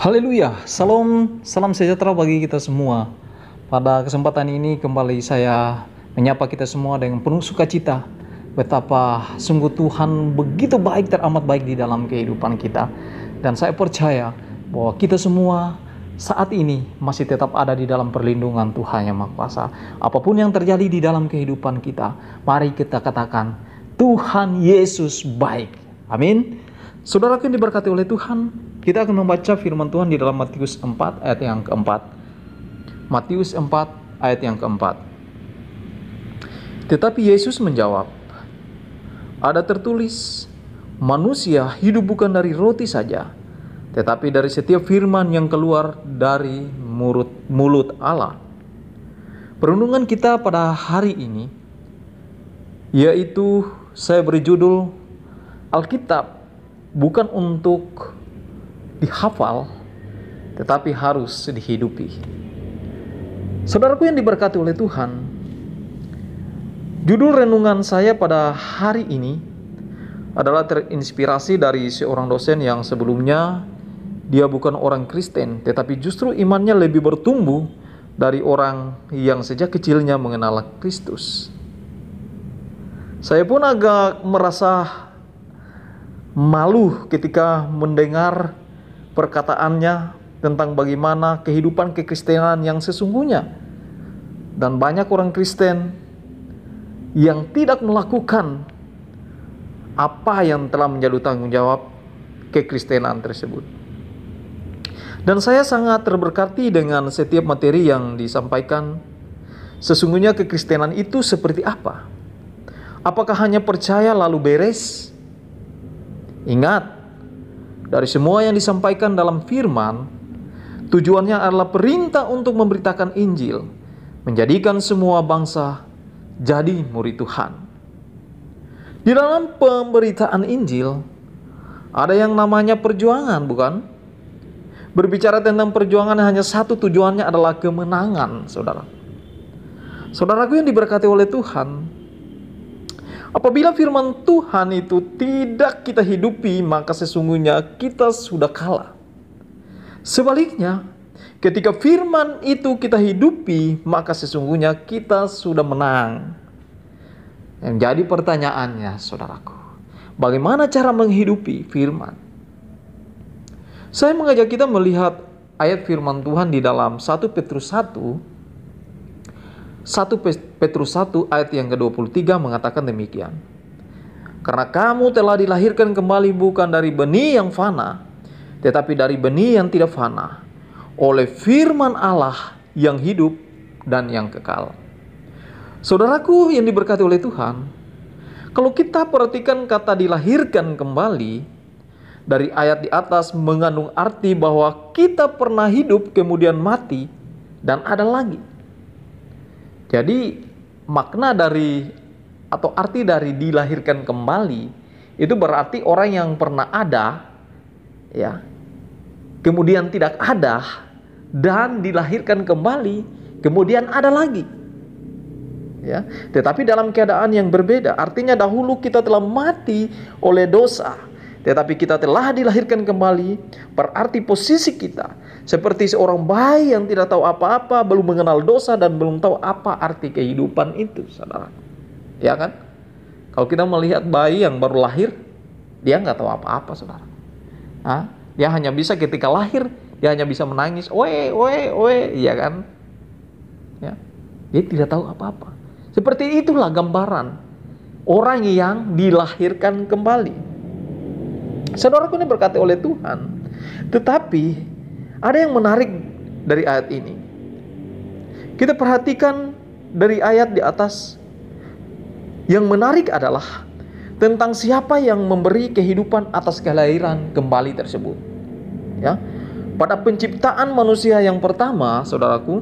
Haleluya, salam sejahtera bagi kita semua. Pada kesempatan ini kembali saya menyapa kita semua dengan penuh sukacita. Betapa sungguh Tuhan begitu baik, teramat baik di dalam kehidupan kita. Dan saya percaya bahwa kita semua saat ini masih tetap ada di dalam perlindungan Tuhan Yang Maha Kuasa. Apapun yang terjadi di dalam kehidupan kita, mari kita katakan, Tuhan Yesus baik. Amin. Saudaraku yang diberkati oleh Tuhan, kita akan membaca firman Tuhan di dalam Matius 4 ayat yang keempat. Matius 4 ayat yang keempat. Tetapi Yesus menjawab, ada tertulis, manusia hidup bukan dari roti saja, tetapi dari setiap firman yang keluar dari mulut Allah. Perenungan kita pada hari ini, yaitu saya beri judul, Alkitab bukan untuk dihafal, tetapi harus dihidupi. Saudaraku yang diberkati oleh Tuhan, judul renungan saya pada hari ini adalah terinspirasi dari seorang dosen yang sebelumnya dia bukan orang Kristen, tetapi justru imannya lebih bertumbuh dari orang yang sejak kecilnya mengenal Kristus. Saya pun agak merasa malu ketika mendengar perkataannya tentang bagaimana kehidupan kekristenan yang sesungguhnya. Dan banyak orang Kristen yang tidak melakukan apa yang telah menjadi tanggung jawab kekristenan tersebut. Dan saya sangat terberkati dengan setiap materi yang disampaikan. Sesungguhnya kekristenan itu seperti apa? Apakah hanya percaya lalu beres? Ingat, dari semua yang disampaikan dalam firman, tujuannya adalah perintah untuk memberitakan Injil, menjadikan semua bangsa jadi murid Tuhan. Di dalam pemberitaan Injil, ada yang namanya perjuangan, bukan? Berbicara tentang perjuangan hanya satu tujuannya adalah kemenangan, saudara. Saudaraku yang diberkati oleh Tuhan, apabila firman Tuhan itu tidak kita hidupi, maka sesungguhnya kita sudah kalah. Sebaliknya, ketika firman itu kita hidupi, maka sesungguhnya kita sudah menang. Yang jadi pertanyaannya, saudaraku, bagaimana cara menghidupi firman? Saya mengajak kita melihat ayat firman Tuhan di dalam 1 Petrus 1 ayat yang ke-23 mengatakan demikian. Karena kamu telah dilahirkan kembali bukan dari benih yang fana, tetapi dari benih yang tidak fana, oleh firman Allah yang hidup dan yang kekal. Saudaraku yang diberkati oleh Tuhan, kalau kita perhatikan kata dilahirkan kembali, dari ayat di atas mengandung arti bahwa kita pernah hidup kemudian mati dan ada lagi. Jadi makna dari atau arti dari dilahirkan kembali itu berarti orang yang pernah ada, ya, kemudian tidak ada dan dilahirkan kembali, kemudian ada lagi. Ya, tetapi dalam keadaan yang berbeda. Artinya dahulu kita telah mati oleh dosa, tetapi kita telah dilahirkan kembali. Berarti posisi kita seperti seorang bayi yang tidak tahu apa-apa, belum mengenal dosa dan belum tahu apa arti kehidupan itu, saudara. Ya kan? Kalau kita melihat bayi yang baru lahir, dia nggak tahu apa-apa, saudara. Dia hanya bisa ketika lahir, dia hanya bisa menangis, iya kan? Ya, dia tidak tahu apa-apa. Seperti itulah gambaran orang yang dilahirkan kembali. Saudaraku ini berkati oleh Tuhan. Tetapi ada yang menarik dari ayat ini. Kita perhatikan dari ayat di atas. Yang menarik adalah tentang siapa yang memberi kehidupan atas kelahiran kembali tersebut. Ya. Pada penciptaan manusia yang pertama, saudaraku,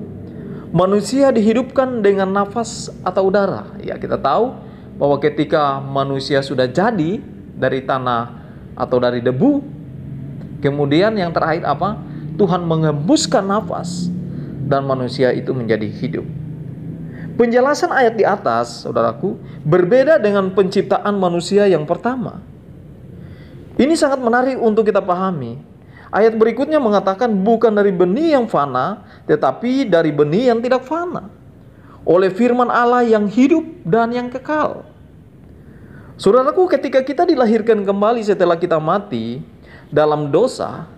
manusia dihidupkan dengan nafas atau udara. Ya, kita tahu bahwa ketika manusia sudah jadi dari tanah atau dari debu, kemudian yang terakhir apa? Tuhan mengembuskan nafas dan manusia itu menjadi hidup. Penjelasan ayat di atas, saudaraku, berbeda dengan penciptaan manusia yang pertama. Ini sangat menarik untuk kita pahami. Ayat berikutnya mengatakan bukan dari benih yang fana, tetapi dari benih yang tidak fana. Oleh firman Allah yang hidup dan yang kekal. Saudaraku, ketika kita dilahirkan kembali setelah kita mati dalam dosa,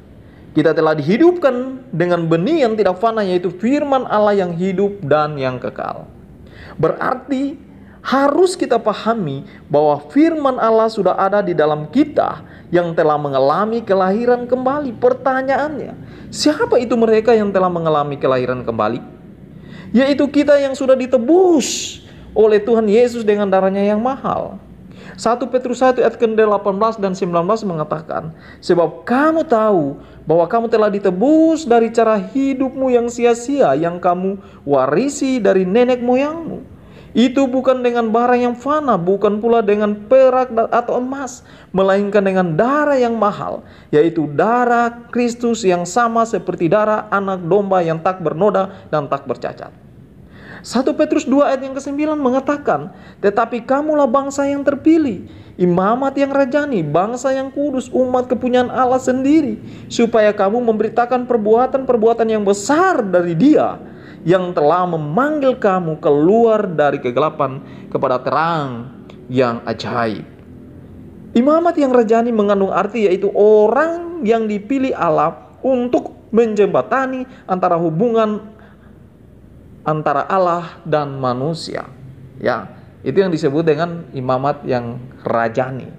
kita telah dihidupkan dengan benih yang tidak fana, yaitu firman Allah yang hidup dan yang kekal. Berarti harus kita pahami bahwa firman Allah sudah ada di dalam kita yang telah mengalami kelahiran kembali. Pertanyaannya, siapa itu mereka yang telah mengalami kelahiran kembali? Yaitu kita yang sudah ditebus oleh Tuhan Yesus dengan darahnya yang mahal. 1 Petrus 1 ayat ke-18 dan 19 mengatakan, sebab kamu tahu bahwa kamu telah ditebus dari cara hidupmu yang sia-sia yang kamu warisi dari nenek moyangmu. Itu bukan dengan barang yang fana, bukan pula dengan perak atau emas, melainkan dengan darah yang mahal, yaitu darah Kristus yang sama seperti darah anak domba yang tak bernoda dan tak bercacat. 1 Petrus 2 ayat yang ke-9 mengatakan, tetapi kamulah bangsa yang terpilih, imamat yang rajani, bangsa yang kudus, umat kepunyaan Allah sendiri, supaya kamu memberitakan perbuatan-perbuatan yang besar dari Dia yang telah memanggil kamu keluar dari kegelapan kepada terang yang ajaib. Imamat yang rajani mengandung arti yaitu orang yang dipilih Allah untuk menjembatani antara hubungan antara Allah dan manusia. Ya, itu yang disebut dengan imamat yang rajani.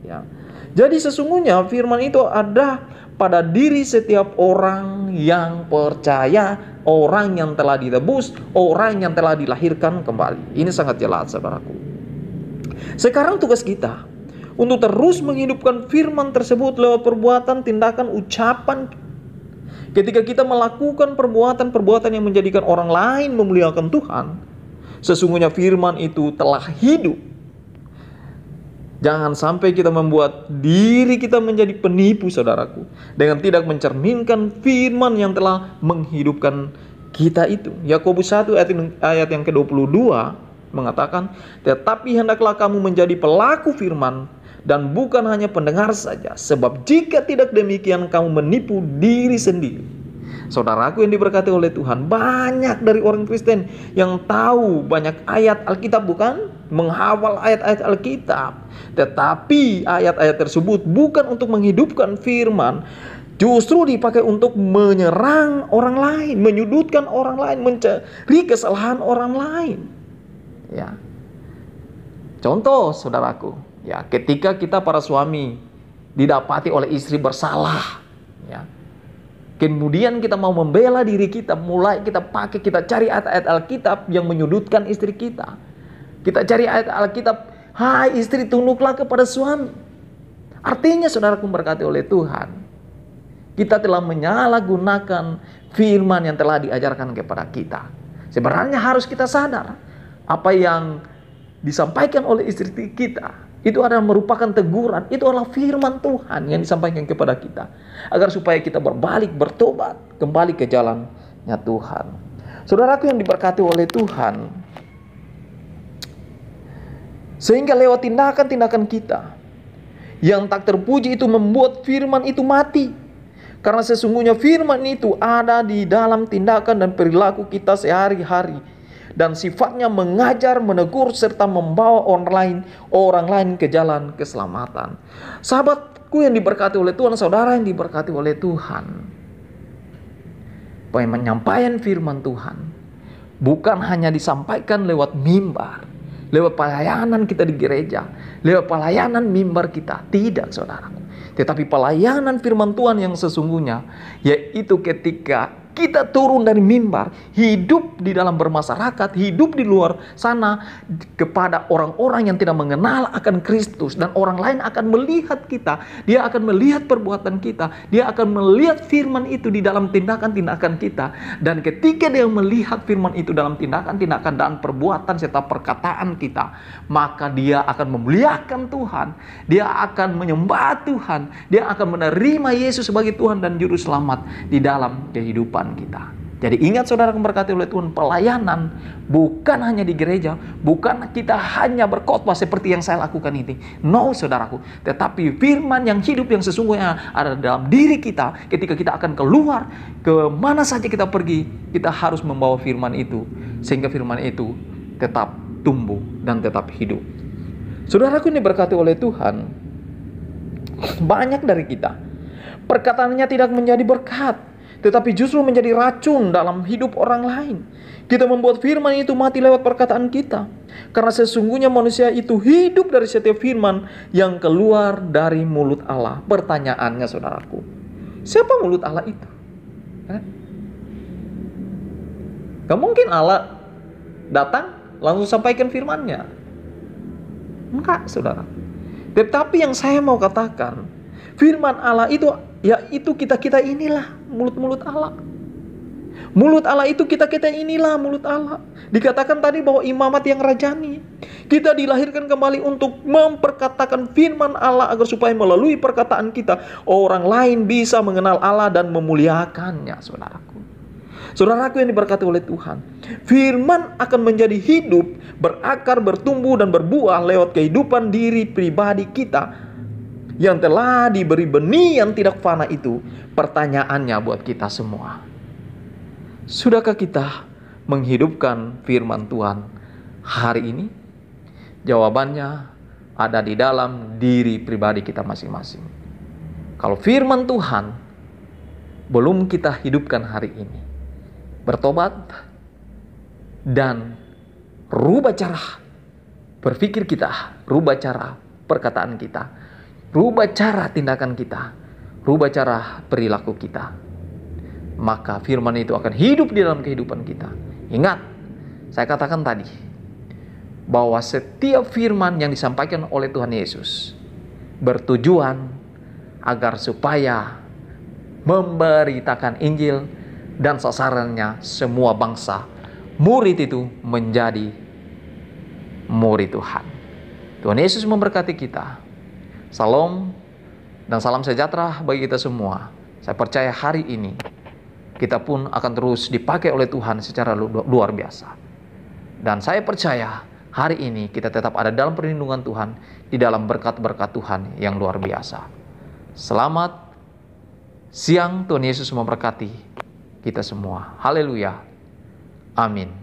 Ya. Jadi sesungguhnya firman itu ada pada diri setiap orang yang percaya, orang yang telah ditebus, orang yang telah dilahirkan kembali. Ini sangat jelas, saudaraku. Sekarang tugas kita untuk terus menghidupkan firman tersebut lewat perbuatan, tindakan, ucapan. Ketika kita melakukan perbuatan-perbuatan yang menjadikan orang lain memuliakan Tuhan, sesungguhnya firman itu telah hidup. Jangan sampai kita membuat diri kita menjadi penipu, saudaraku, dengan tidak mencerminkan firman yang telah menghidupkan kita itu. Yakobus 1 ayat yang ke-22 mengatakan, tetapi hendaklah kamu menjadi pelaku firman dan bukan hanya pendengar saja, sebab jika tidak demikian kamu menipu diri sendiri. Saudaraku yang diberkati oleh Tuhan, banyak dari orang Kristen yang tahu banyak ayat Alkitab, bukan menghafal ayat-ayat Alkitab, tetapi ayat-ayat tersebut bukan untuk menghidupkan firman, justru dipakai untuk menyerang orang lain, menyudutkan orang lain, mencari kesalahan orang lain. Ya. Contoh, saudaraku, ya, ketika kita para suami didapati oleh istri bersalah, ya, kemudian kita mau membela diri kita, mulai kita cari ayat-ayat Alkitab yang menyudutkan istri kita. Kita cari ayat Alkitab, hai istri tunduklah kepada suami. Artinya saudaraku berkati oleh Tuhan, kita telah menyalahgunakan firman yang telah diajarkan kepada kita. Sebenarnya harus kita sadar, apa yang disampaikan oleh istri kita itu adalah merupakan teguran, itu adalah firman Tuhan yang disampaikan kepada kita, agar supaya kita berbalik, bertobat, kembali ke jalannya Tuhan. Saudaraku yang diberkati oleh Tuhan, sehingga lewat tindakan-tindakan kita yang tak terpuji itu membuat firman itu mati. Karena sesungguhnya firman itu ada di dalam tindakan dan perilaku kita sehari-hari, dan sifatnya mengajar, menegur, serta membawa orang lain ke jalan keselamatan. Sahabatku yang diberkati oleh Tuhan, saudara yang diberkati oleh Tuhan, penyampaian firman Tuhan bukan hanya disampaikan lewat mimbar, lewat pelayanan kita di gereja, lewat pelayanan mimbar kita. Tidak, saudaraku. Tetapi pelayanan firman Tuhan yang sesungguhnya, yaitu ketika kita turun dari mimbar, hidup di dalam bermasyarakat, hidup di luar sana kepada orang-orang yang tidak mengenal akan Kristus, dan orang lain akan melihat kita, dia akan melihat perbuatan kita, dia akan melihat firman itu di dalam tindakan-tindakan kita, dan ketika dia melihat firman itu dalam tindakan-tindakan dan perbuatan serta perkataan kita, maka dia akan memuliakan Tuhan, dia akan menyembah Tuhan, dia akan menerima Yesus sebagai Tuhan dan Juru Selamat di dalam kehidupan kita. Jadi ingat saudara memberkati oleh Tuhan, pelayanan bukan hanya di gereja, bukan kita hanya berkhotbah seperti yang saya lakukan ini. No saudaraku, tetapi firman yang hidup yang sesungguhnya ada dalam diri kita. Ketika kita akan keluar, ke mana saja kita pergi, kita harus membawa firman itu. Sehingga firman itu tetap tumbuh dan tetap hidup. Saudaraku ini berkati oleh Tuhan, banyak dari kita perkataannya tidak menjadi berkat, tetapi justru menjadi racun dalam hidup orang lain. Kita membuat firman itu mati lewat perkataan kita. Karena sesungguhnya manusia itu hidup dari setiap firman yang keluar dari mulut Allah. Pertanyaannya saudaraku, siapa mulut Allah itu? Gak mungkin Allah datang langsung sampaikan firman-Nya. Enggak saudara. Tetapi yang saya mau katakan, firman Allah itu, yaitu kita-kita inilah mulut-mulut Allah. Mulut Allah itu kita-kita inilah mulut Allah. Dikatakan tadi bahwa imamat yang rajani. Kita dilahirkan kembali untuk memperkatakan firman Allah agar supaya melalui perkataan kita orang lain bisa mengenal Allah dan memuliakannya, saudaraku. Saudaraku yang diberkati oleh Tuhan, firman akan menjadi hidup, berakar, bertumbuh dan berbuah lewat kehidupan diri pribadi kita yang telah diberi benih yang tidak fana itu. Pertanyaannya buat kita semua, sudahkah kita menghidupkan firman Tuhan hari ini? Jawabannya ada di dalam diri pribadi kita masing-masing. Kalau firman Tuhan belum kita hidupkan hari ini, bertobat dan rubah cara berpikir kita, rubah cara perkataan kita, rubah cara tindakan kita, rubah cara perilaku kita, maka firman itu akan hidup di dalam kehidupan kita. Ingat, saya katakan tadi bahwa setiap firman yang disampaikan oleh Tuhan Yesus bertujuan agar supaya memberitakan Injil dan sasarannya semua bangsa. Murid itu menjadi murid Tuhan. Tuhan Yesus memberkati kita. Salam dan salam sejahtera bagi kita semua. Saya percaya hari ini kita pun akan terus dipakai oleh Tuhan secara luar biasa. Dan saya percaya hari ini kita tetap ada dalam perlindungan Tuhan, di dalam berkat-berkat Tuhan yang luar biasa. Selamat siang, Tuhan Yesus memberkati kita semua. Haleluya. Amin.